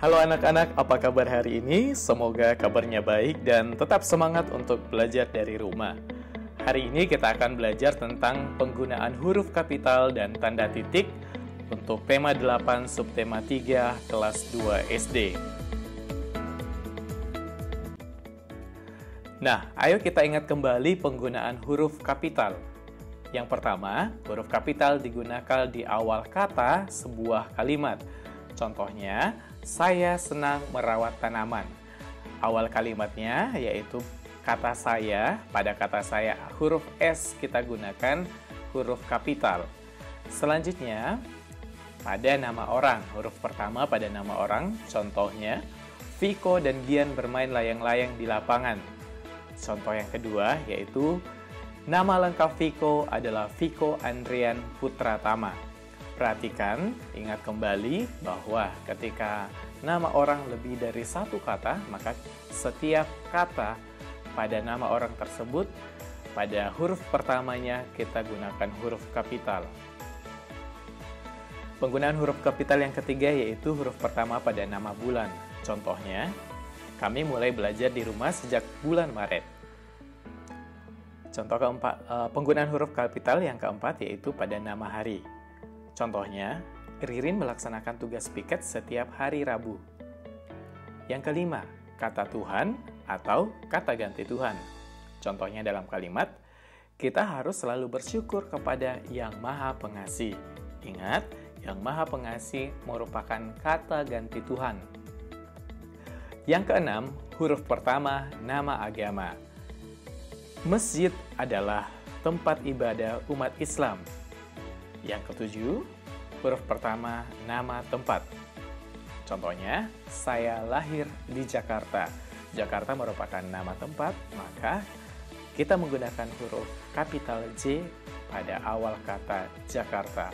Halo anak-anak, apa kabar hari ini? Semoga kabarnya baik dan tetap semangat untuk belajar dari rumah. Hari ini kita akan belajar tentang penggunaan huruf kapital dan tanda titik untuk tema 8 subtema 3 kelas 2 SD. Nah, ayo kita ingat kembali penggunaan huruf kapital. Yang pertama, huruf kapital digunakan di awal kata sebuah kalimat. Contohnya, saya senang merawat tanaman. Awal kalimatnya yaitu kata saya, pada kata saya huruf S kita gunakan huruf kapital. Selanjutnya, pada nama orang, huruf pertama pada nama orang, contohnya, Viko dan Gian bermain layang-layang di lapangan. Contoh yang kedua yaitu, nama lengkap Viko adalah Viko Andrian Putratama. Perhatikan, ingat kembali bahwa ketika nama orang lebih dari satu kata, maka setiap kata pada nama orang tersebut, pada huruf pertamanya kita gunakan huruf kapital. Penggunaan huruf kapital yang ketiga yaitu huruf pertama pada nama bulan. Contohnya, kami mulai belajar di rumah sejak bulan Maret. Contoh keempat, penggunaan huruf kapital yang keempat yaitu pada nama hari. Contohnya, Ririn melaksanakan tugas piket setiap hari Rabu. Yang kelima, kata Tuhan atau kata ganti Tuhan. Contohnya dalam kalimat, kita harus selalu bersyukur kepada Yang Maha Pengasih. Ingat, Yang Maha Pengasih merupakan kata ganti Tuhan. Yang keenam, huruf pertama nama agama. Masjid adalah tempat ibadah umat Islam. Yang ketujuh, huruf pertama nama tempat. Contohnya, saya lahir di Jakarta. Jakarta merupakan nama tempat, maka kita menggunakan huruf kapital J pada awal kata Jakarta.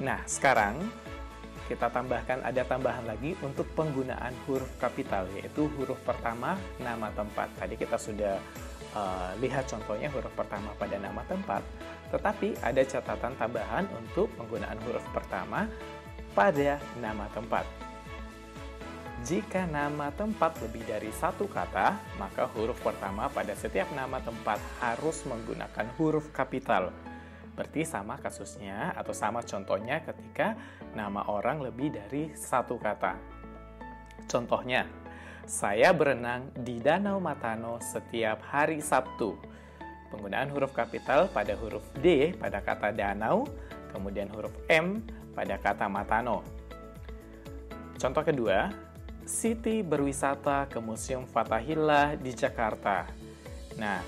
Nah, sekarang kita tambahkan, ada tambahan lagi untuk penggunaan huruf kapital, yaitu huruf pertama nama tempat. Tadi kita sudah lihat contohnya huruf pertama pada nama tempat, tetapi ada catatan tambahan untuk penggunaan huruf pertama pada nama tempat. Jika nama tempat lebih dari satu kata, maka huruf pertama pada setiap nama tempat harus menggunakan huruf kapital. Berarti sama kasusnya atau sama contohnya ketika nama orang lebih dari satu kata. Contohnya, saya berenang di Danau Matano setiap hari Sabtu. Penggunaan huruf kapital pada huruf D pada kata danau, kemudian huruf M pada kata Matano. Contoh kedua, Siti berwisata ke Museum Fathahillah di Jakarta. Nah,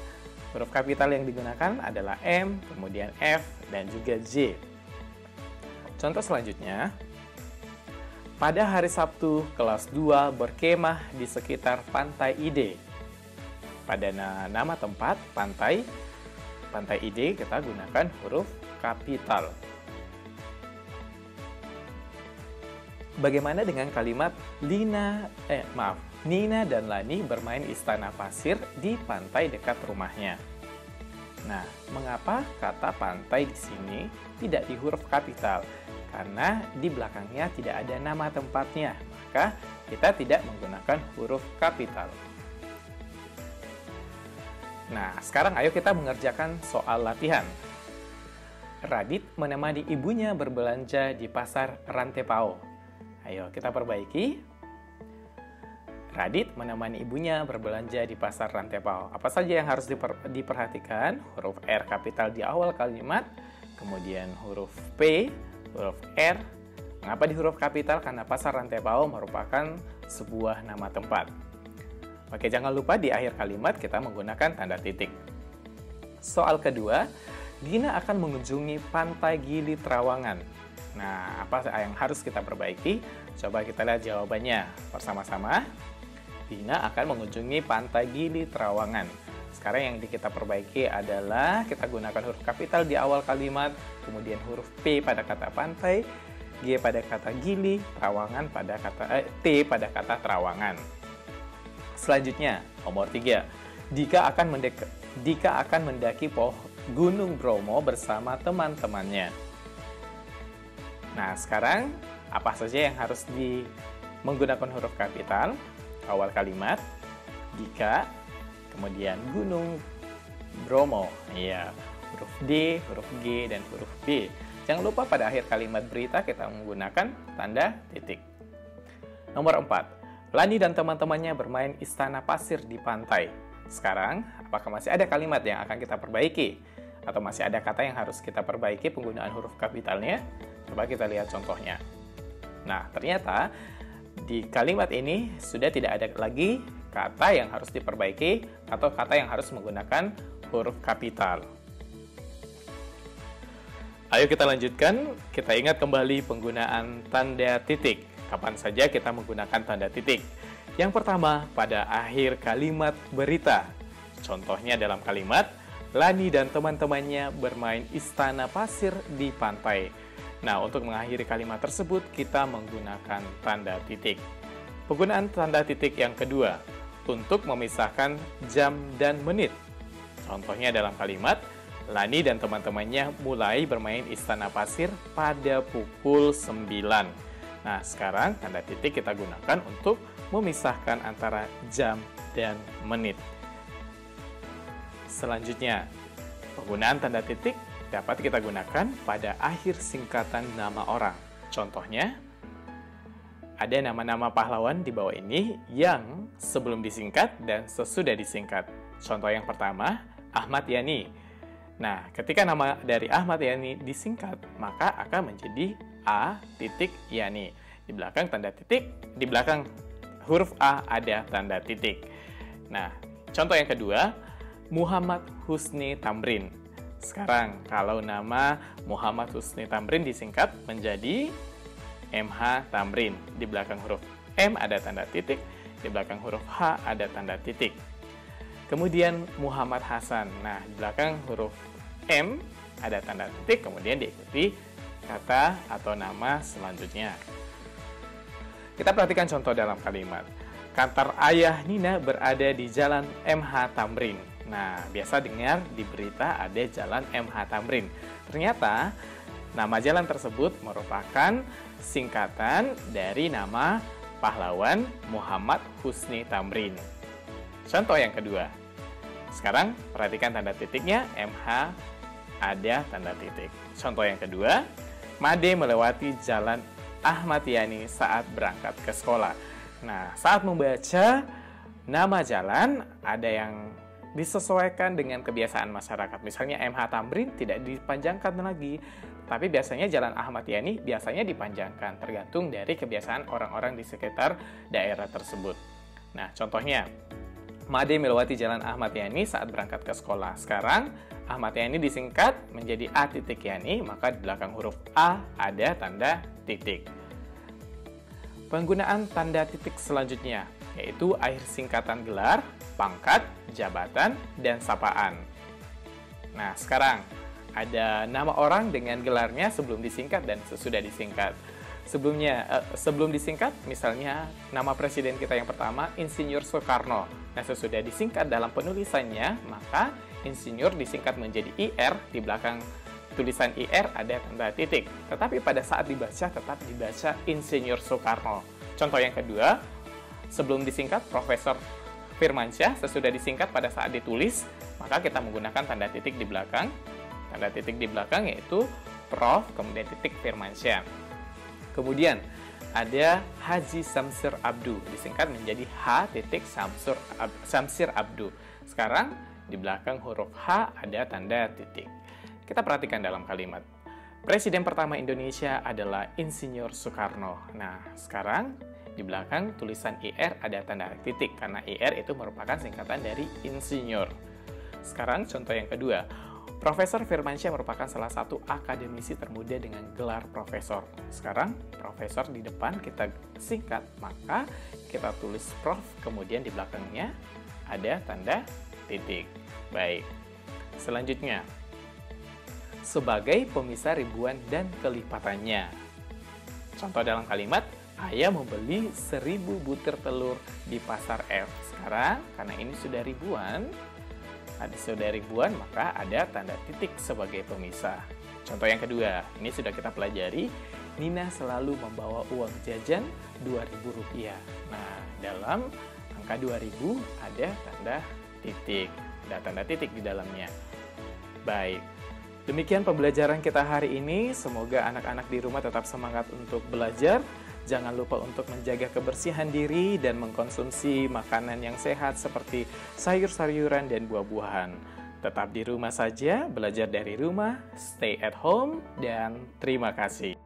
huruf kapital yang digunakan adalah M, kemudian F, dan juga J. Contoh selanjutnya, pada hari Sabtu, kelas 2 berkemah di sekitar Pantai Ide. Pada nama tempat, Pantai Ide, kita gunakan huruf kapital. Bagaimana dengan kalimat Nina dan Lani bermain istana pasir di pantai dekat rumahnya. Nah, mengapa kata pantai di sini tidak di huruf kapital? Karena di belakangnya tidak ada nama tempatnya, maka kita tidak menggunakan huruf kapital. Nah, sekarang ayo kita mengerjakan soal latihan. Radit menemani ibunya berbelanja di pasar Rantepao. Ayo kita perbaiki. Radit menemani ibunya berbelanja di pasar Rantepao. Apa saja yang harus diperhatikan? Huruf R kapital di awal kalimat, kemudian huruf P, huruf R. Mengapa di huruf kapital? Karena pasar Rantepao merupakan sebuah nama tempat. Oke, jangan lupa di akhir kalimat kita menggunakan tanda titik. Soal kedua, Gina akan mengunjungi Pantai Gili Trawangan. Nah, apa yang harus kita perbaiki? Coba kita lihat jawabannya bersama-sama. Gina akan mengunjungi Pantai Gili Trawangan. Sekarang yang kita perbaiki adalah kita gunakan huruf kapital di awal kalimat, kemudian huruf P pada kata pantai, G pada kata gili, Trawangan pada kata T pada kata Trawangan. Selanjutnya, nomor 3. Dika akan mendaki Gunung Bromo bersama teman-temannya. Nah, sekarang Apa saja yang harus menggunakan huruf kapital? Awal kalimat, jika, kemudian gunung Bromo, ya, huruf D, huruf G, dan huruf B. Jangan lupa pada akhir kalimat berita kita menggunakan tanda titik. Nomor 4, Lani dan teman-temannya bermain istana pasir di pantai. Sekarang, apakah masih ada kalimat yang akan kita perbaiki? Atau masih ada kata yang harus kita perbaiki penggunaan huruf kapitalnya? Coba kita lihat contohnya. Nah, ternyata di kalimat ini sudah tidak ada lagi kata yang harus diperbaiki atau kata yang harus menggunakan huruf kapital. Ayo kita lanjutkan, kita ingat kembali penggunaan tanda titik. Kapan saja kita menggunakan tanda titik? Yang pertama, pada akhir kalimat berita. Contohnya dalam kalimat, Lani dan teman-temannya bermain istana pasir di pantai. Nah, untuk mengakhiri kalimat tersebut, kita menggunakan tanda titik. Penggunaan tanda titik yang kedua, untuk memisahkan jam dan menit. Contohnya dalam kalimat, Lani dan teman-temannya mulai bermain istana pasir pada pukul 9. Nah, sekarang tanda titik kita gunakan untuk memisahkan antara jam dan menit. Selanjutnya, penggunaan tanda titik dapat kita gunakan pada akhir singkatan nama orang. Contohnya, ada nama-nama pahlawan di bawah ini yang sebelum disingkat dan sesudah disingkat. Contoh yang pertama, Ahmad Yani. Nah, ketika nama dari Ahmad Yani disingkat, maka akan menjadi A titik Yani. Di belakang tanda titik, di belakang huruf A ada tanda titik. Nah, contoh yang kedua, Muhammad Husni Tamrin. Sekarang, kalau nama Muhammad Husni Tamrin disingkat menjadi MH Tamrin. Di belakang huruf M ada tanda titik, di belakang huruf H ada tanda titik. Kemudian Muhammad Hasan. Nah, di belakang huruf M ada tanda titik, kemudian diikuti kata atau nama selanjutnya. Kita perhatikan contoh dalam kalimat. Kantor ayah Nina berada di Jalan MH Tamrin. Nah, biasa dengar di berita ada Jalan MH Tamrin. Ternyata, nama jalan tersebut merupakan singkatan dari nama pahlawan Muhammad Husni Tamrin. Contoh yang kedua. Sekarang, perhatikan tanda titiknya, MH ada tanda titik. Contoh yang kedua, Made melewati Jalan Ahmad Yani saat berangkat ke sekolah. Nah, saat membaca nama jalan, ada yang disesuaikan dengan kebiasaan masyarakat. Misalnya MH Tamrin tidak dipanjangkan lagi, tapi biasanya Jalan Ahmad Yani biasanya dipanjangkan, tergantung dari kebiasaan orang-orang di sekitar daerah tersebut. Nah, contohnya, Made melewati Jalan Ahmad Yani saat berangkat ke sekolah. Sekarang, Ahmad Yani disingkat menjadi A titik Yani, maka di belakang huruf A ada tanda titik. Penggunaan tanda titik selanjutnya, yaitu akhir singkatan gelar, pangkat, jabatan, dan sapaan. Nah, sekarang ada nama orang dengan gelarnya sebelum disingkat dan sesudah disingkat. Sebelum disingkat, misalnya nama presiden kita yang pertama, Insinyur Soekarno. Nah, sesudah disingkat dalam penulisannya, maka Insinyur disingkat menjadi IR, di belakang tulisan IR ada tanda titik. Tetapi pada saat dibaca, tetap dibaca Insinyur Soekarno. Contoh yang kedua, sebelum disingkat, Profesor Firmansyah, sesudah disingkat pada saat ditulis, maka kita menggunakan tanda titik di belakang. Tanda titik di belakang yaitu Prof, kemudian titik Firmansyah. Kemudian ada Haji Samsir Abdu, disingkat menjadi H titik Samsir Abdu. Sekarang di belakang huruf H ada tanda titik. Kita perhatikan dalam kalimat. Presiden pertama Indonesia adalah Insinyur Soekarno. Nah, sekarang di belakang tulisan IR ada tanda titik, karena IR itu merupakan singkatan dari insinyur. Sekarang contoh yang kedua. Profesor Firmansyah merupakan salah satu akademisi termuda dengan gelar profesor. Sekarang, profesor di depan kita singkat, maka kita tulis prof, kemudian di belakangnya ada tanda titik. Baik, selanjutnya. Sebagai pemisah ribuan dan kelipatannya. Contoh dalam kalimat, ayah membeli 1000 butir telur di pasar F. Sekarang, karena ini sudah ribuan, maka ada tanda titik sebagai pemisah. Contoh yang kedua, ini sudah kita pelajari, Nina selalu membawa uang jajan Rp2.000. Nah, dalam angka 2000 ada tanda titik. Ada tanda titik di dalamnya. Baik, demikian pembelajaran kita hari ini. Semoga anak-anak di rumah tetap semangat untuk belajar. Jangan lupa untuk menjaga kebersihan diri dan mengkonsumsi makanan yang sehat seperti sayur-sayuran dan buah-buahan. Tetap di rumah saja, belajar dari rumah, stay at home, dan terima kasih.